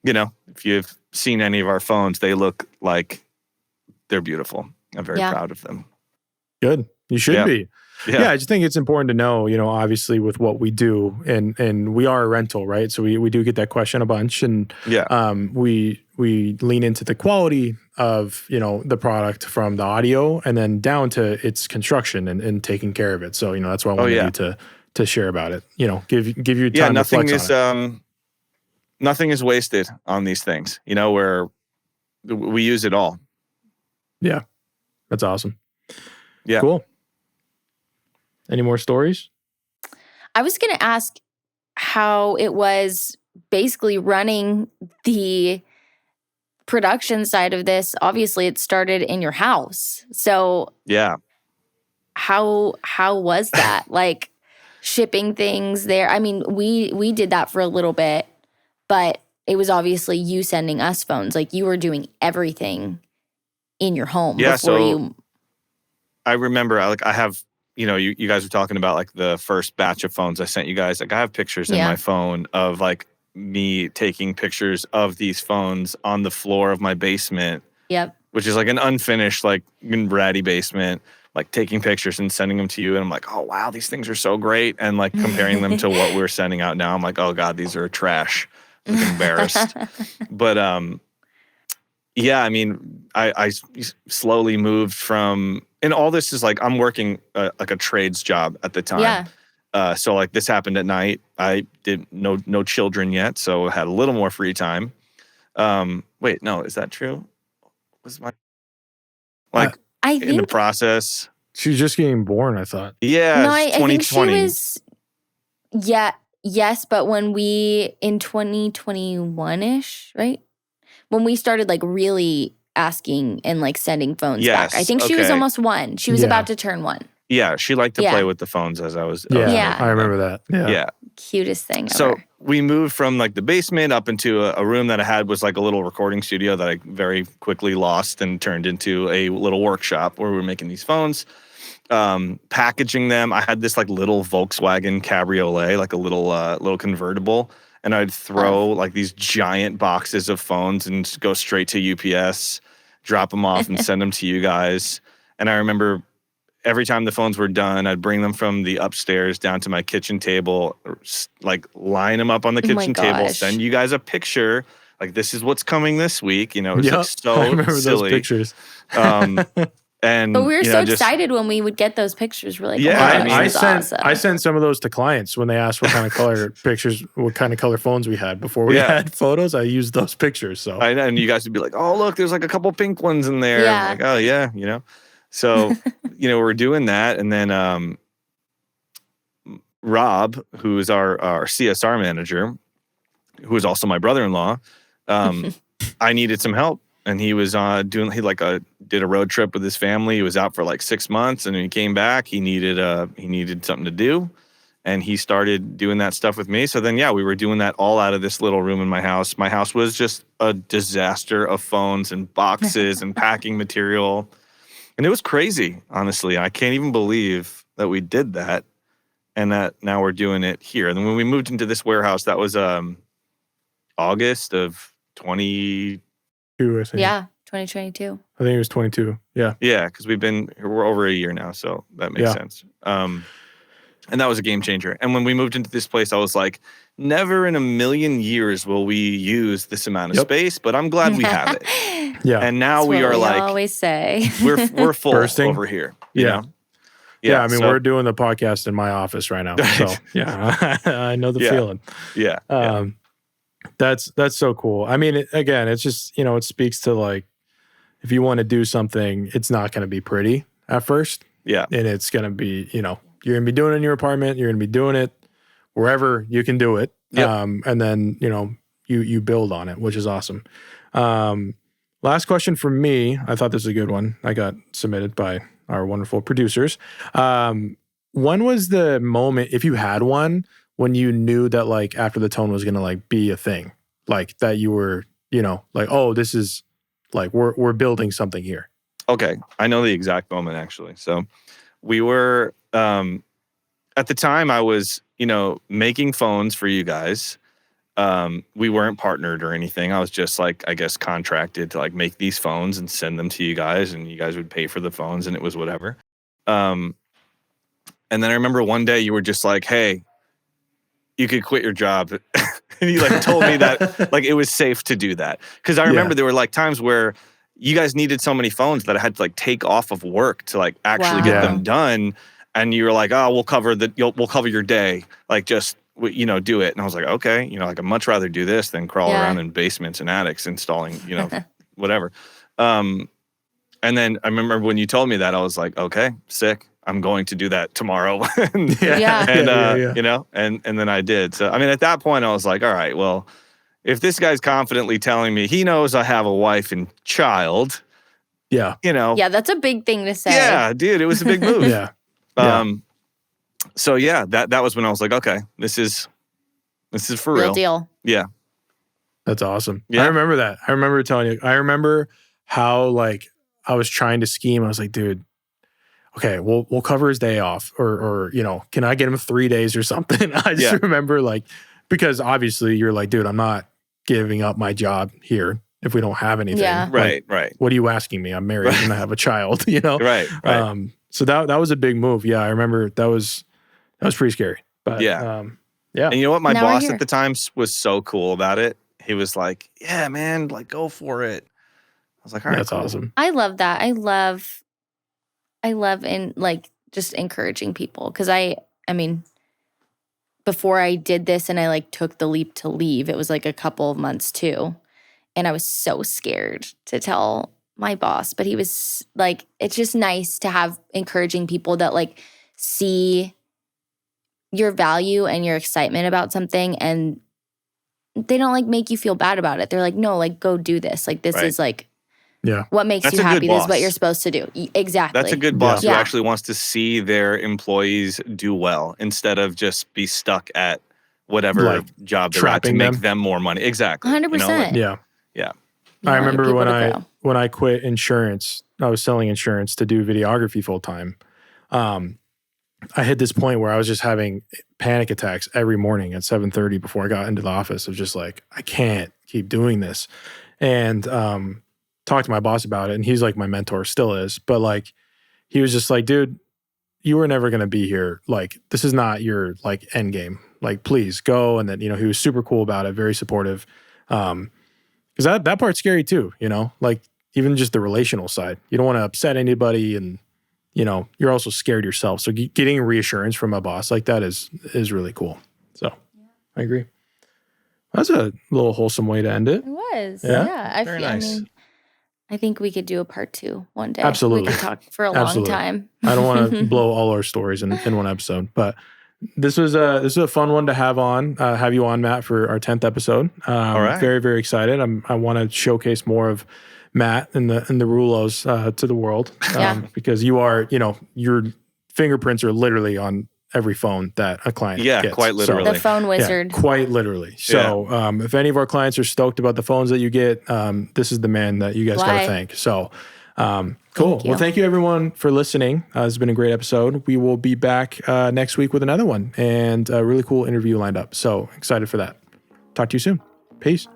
[SPEAKER 3] if you've seen any of our phones, they look like they're beautiful. I'm very proud of them.
[SPEAKER 1] Good. You should be.
[SPEAKER 3] Yeah.
[SPEAKER 1] I just think it's important to know, obviously with what we do, and we are a rental, right? So we do get that question a bunch, and we lean into the quality of, the product from the audio and then down to its construction and taking care of it. So, that's why I wanted you to share about it. Give you time to flex on it.
[SPEAKER 3] nothing is wasted on these things, where we use it all.
[SPEAKER 1] Yeah. That's awesome.
[SPEAKER 3] Yeah.
[SPEAKER 1] Cool. Any more stories?
[SPEAKER 2] I was going to ask how it was basically running the production side of this. Obviously, it started in your house. So
[SPEAKER 3] Yeah.
[SPEAKER 2] how was that? Like shipping things there? I mean, we did that for a little bit, but it was obviously you sending us phones. Like you were doing everything in your home
[SPEAKER 3] Yeah,
[SPEAKER 2] before
[SPEAKER 3] so
[SPEAKER 2] you.
[SPEAKER 3] I remember, I have, you guys were talking about like the first batch of phones I sent you guys. Like I have pictures in
[SPEAKER 2] Yeah.
[SPEAKER 3] my phone of like me taking pictures of these phones on the floor of my basement,
[SPEAKER 2] Yep.
[SPEAKER 3] which is like an unfinished, like ratty basement, like taking pictures and sending them to you. And I'm like, oh, wow, these things are so great. And like comparing them to what we're sending out now, I'm like, oh God, these are trash. I'm like embarrassed. But yeah, I mean, I slowly moved from, and all this is like, I'm working like a trades job at the time.
[SPEAKER 2] Yeah.
[SPEAKER 3] So like this happened at night. I did no children yet, so I had a little more free time. Wait, no, is that true? Was my like
[SPEAKER 2] I
[SPEAKER 3] in the
[SPEAKER 2] think
[SPEAKER 3] process?
[SPEAKER 1] She's just getting born, I thought.
[SPEAKER 3] Yeah,
[SPEAKER 2] no,
[SPEAKER 3] it's
[SPEAKER 2] I think she
[SPEAKER 3] 2020.
[SPEAKER 2] was. Yeah, yes, but when we in 2021-ish, right? When we started like really asking and like sending phones back. I
[SPEAKER 3] Yes,
[SPEAKER 2] think she was
[SPEAKER 3] okay.
[SPEAKER 2] almost 1. She was
[SPEAKER 1] Yeah.
[SPEAKER 2] about to turn 1.
[SPEAKER 3] Yeah, she liked to
[SPEAKER 2] Yeah.
[SPEAKER 3] play with the phones as I was.
[SPEAKER 1] Yeah,
[SPEAKER 2] Yeah.
[SPEAKER 1] I remember that. Yeah.
[SPEAKER 3] Yeah.
[SPEAKER 2] Cutest thing
[SPEAKER 3] So
[SPEAKER 2] ever.
[SPEAKER 3] we moved from like the basement up into a room that I had was like a little recording studio that I very quickly lost and turned into a little workshop where we were making these phones, packaging them. I had this like little Volkswagen Cabriolet, like a little convertible, and I'd throw like these giant boxes of phones and go straight to UPS, drop them off and send them to you guys. And I remember every time the phones were done, I'd bring them from the upstairs down to my kitchen table, like line them up on the
[SPEAKER 2] Oh my
[SPEAKER 3] kitchen table,
[SPEAKER 2] gosh.
[SPEAKER 3] send you guys a picture. Like, this is what's coming this week. It was
[SPEAKER 1] Yep,
[SPEAKER 3] like so
[SPEAKER 1] I remember
[SPEAKER 3] silly.
[SPEAKER 1] those pictures.
[SPEAKER 3] And
[SPEAKER 2] But we were so
[SPEAKER 3] just,
[SPEAKER 2] excited when we would get those pictures. We're like,
[SPEAKER 3] Yeah,
[SPEAKER 2] oh my
[SPEAKER 3] I
[SPEAKER 2] gosh,
[SPEAKER 3] mean,
[SPEAKER 2] this is awesome.
[SPEAKER 1] I sent some of those to clients when they asked what kind of color pictures, what kind of color phones we had before we
[SPEAKER 3] Yeah.
[SPEAKER 1] had photos. I used those pictures. So
[SPEAKER 3] and you guys would be like, oh, look, there's like a couple pink ones in there.
[SPEAKER 2] Yeah.
[SPEAKER 3] I'm like, oh, yeah, So, we're doing that. And then Rob, who is our CSR manager, who is also my brother-in-law, I needed some help. And he was did a road trip with his family. He was out for like 6 months, and when he came back, he needed something to do, and he started doing that stuff with me. So then, we were doing that all out of this little room in my house. My house was just a disaster of phones and boxes and packing material, and it was crazy. Honestly, I can't even believe that we did that, and that now we're doing it here. And then when we moved into this warehouse, that was August of 20.
[SPEAKER 1] I think.
[SPEAKER 2] Yeah, 2022.
[SPEAKER 1] I think it was 22. Yeah.
[SPEAKER 3] Yeah, because we're over a year now, so that makes sense. And that was a game changer. And when we moved into this place, I was like, never in a million years will we use this amount of space, but I'm glad we have it.
[SPEAKER 1] Yeah.
[SPEAKER 3] And now
[SPEAKER 2] That's
[SPEAKER 3] we
[SPEAKER 2] what
[SPEAKER 3] are like,
[SPEAKER 2] always say.
[SPEAKER 3] we're full
[SPEAKER 1] Bursting.
[SPEAKER 3] over here.
[SPEAKER 1] Yeah. Yeah. I mean,
[SPEAKER 3] so-
[SPEAKER 1] we're doing the podcast in my office right now. So yeah, I know the feeling.
[SPEAKER 3] Yeah.
[SPEAKER 1] That's so cool. I mean, again, it's just, it speaks to like, if you want to do something, it's not going to be pretty at first.
[SPEAKER 3] Yeah.
[SPEAKER 1] And it's going to be, you're going to be doing it in your apartment. You're going to be doing it wherever you can do it.
[SPEAKER 3] Yep.
[SPEAKER 1] And then, you build on it, which is awesome. Last question from me. I thought this was a good one. I got submitted by our wonderful producers. When was the moment, if you had one, when you knew that like after the tone was going to like be a thing, like that you were, like, oh, this is like, we're building something here.
[SPEAKER 3] Okay. I know the exact moment actually. So we were, at the time I was, making phones for you guys. We weren't partnered or anything. I was just like, I guess, contracted to like make these phones and send them to you guys, and you guys would pay for the phones, and it was whatever. And then I remember one day you were just like, hey, you could quit your job. And you like told me that like it was safe to do that. Because I remember there were like times where you guys needed so many phones that I had to like take off of work to like actually get them done. And you were like, oh, we'll cover your day. Like just do it. And I was like, okay, like I'd much rather do this than crawl
[SPEAKER 2] Yeah.
[SPEAKER 3] around in basements and attics installing, whatever. And then I remember when you told me that, I was like, okay, sick. I'm going to do that tomorrow. and,
[SPEAKER 2] Yeah.
[SPEAKER 3] and then I did. So, I mean, at that point I was like, all right, well, if this guy's confidently telling me he knows I have a wife and child,
[SPEAKER 1] Yeah.
[SPEAKER 2] Yeah, that's a big thing to say.
[SPEAKER 3] Yeah, dude, it was a big move.
[SPEAKER 1] Yeah.
[SPEAKER 3] So yeah, that was when I was like, okay, this is for
[SPEAKER 2] Real
[SPEAKER 3] real.
[SPEAKER 2] deal.
[SPEAKER 3] Yeah.
[SPEAKER 1] That's awesome.
[SPEAKER 3] Yeah.
[SPEAKER 1] I remember that. I remember telling you. I remember how like I was trying to scheme. I was like, dude, okay, we'll cover his day off, or can I get him 3 days or something? I just remember like, because obviously you're like, dude, I'm not giving up my job here if we don't have anything.
[SPEAKER 2] Yeah.
[SPEAKER 1] Like,
[SPEAKER 3] Right.
[SPEAKER 1] What are you asking me? I'm married and I have a child.
[SPEAKER 3] Right.
[SPEAKER 1] So that was a big move. Yeah, I remember that was pretty scary. But
[SPEAKER 3] Yeah.
[SPEAKER 1] yeah.
[SPEAKER 3] And you know what? My
[SPEAKER 2] Now we're
[SPEAKER 3] boss
[SPEAKER 2] here.
[SPEAKER 3] at the time was so cool about it. He was like, yeah, man, like go for it. I was like, all right,
[SPEAKER 1] That's
[SPEAKER 3] cool.
[SPEAKER 1] awesome.
[SPEAKER 2] I love that. I love in like just encouraging people, because I mean, before I did this and I like took the leap to leave, it was like a couple of months too, and I was so scared to tell my boss, but he was like, it's just nice to have encouraging people that like see your value and your excitement about something, and they don't like make you feel bad about it. They're like, no, like go do this. Like this is like what makes
[SPEAKER 3] That's
[SPEAKER 2] you
[SPEAKER 3] a good
[SPEAKER 2] happy. This is what
[SPEAKER 3] boss.
[SPEAKER 2] you're supposed to do. Exactly.
[SPEAKER 3] That's a good boss
[SPEAKER 2] Yeah.
[SPEAKER 3] who actually wants to see their employees do well instead of just be stuck at whatever
[SPEAKER 1] Like,
[SPEAKER 3] job they're at to
[SPEAKER 1] trapping
[SPEAKER 3] make
[SPEAKER 1] them.
[SPEAKER 3] them more money. Exactly.
[SPEAKER 2] 100%.
[SPEAKER 1] Yeah.
[SPEAKER 3] Yeah.
[SPEAKER 2] You
[SPEAKER 1] I
[SPEAKER 2] want your
[SPEAKER 1] remember
[SPEAKER 2] people
[SPEAKER 1] when
[SPEAKER 2] to grow.
[SPEAKER 1] when I quit insurance, I was selling insurance to do videography full time. I hit this point where I was just having panic attacks every morning at 7:30 before I got into the office of just like, I can't keep doing this. And talked to my boss about it, and he's like my mentor, still is. But like, he was just like, dude, you were never going to be here. Like, this is not your like end game. Like, please go. And then, he was super cool about it, very supportive. Because that part's scary too, like even just the relational side. You don't want to upset anybody, and you're also scared yourself. So getting reassurance from a boss like that is really cool. So I agree. That's a little wholesome way to end it.
[SPEAKER 2] It was.
[SPEAKER 1] Yeah?
[SPEAKER 2] Yeah.
[SPEAKER 3] Very
[SPEAKER 2] I
[SPEAKER 3] nice.
[SPEAKER 2] mean, I think we could do a part 2 one day.
[SPEAKER 1] Absolutely.
[SPEAKER 2] We could talk for a long time.
[SPEAKER 1] I don't want to blow all our stories in one episode, but this was a fun one to have you on, Matt, for our 10th episode.
[SPEAKER 3] All right.
[SPEAKER 1] Very, very excited. I want to showcase more of Matt and the Rullos to the world.
[SPEAKER 2] Yeah.
[SPEAKER 1] Because you are, your fingerprints are literally on every phone that a client gets.
[SPEAKER 3] quite literally.
[SPEAKER 2] The phone wizard.
[SPEAKER 1] Yeah, quite literally. So if any of our clients are stoked about the phones that you get, this is the man that you guys got to thank. So cool. Well, thank you everyone for listening. It's been a great episode. We will be back next week with another one and a really cool interview lined up. So excited for that. Talk to you soon. Peace.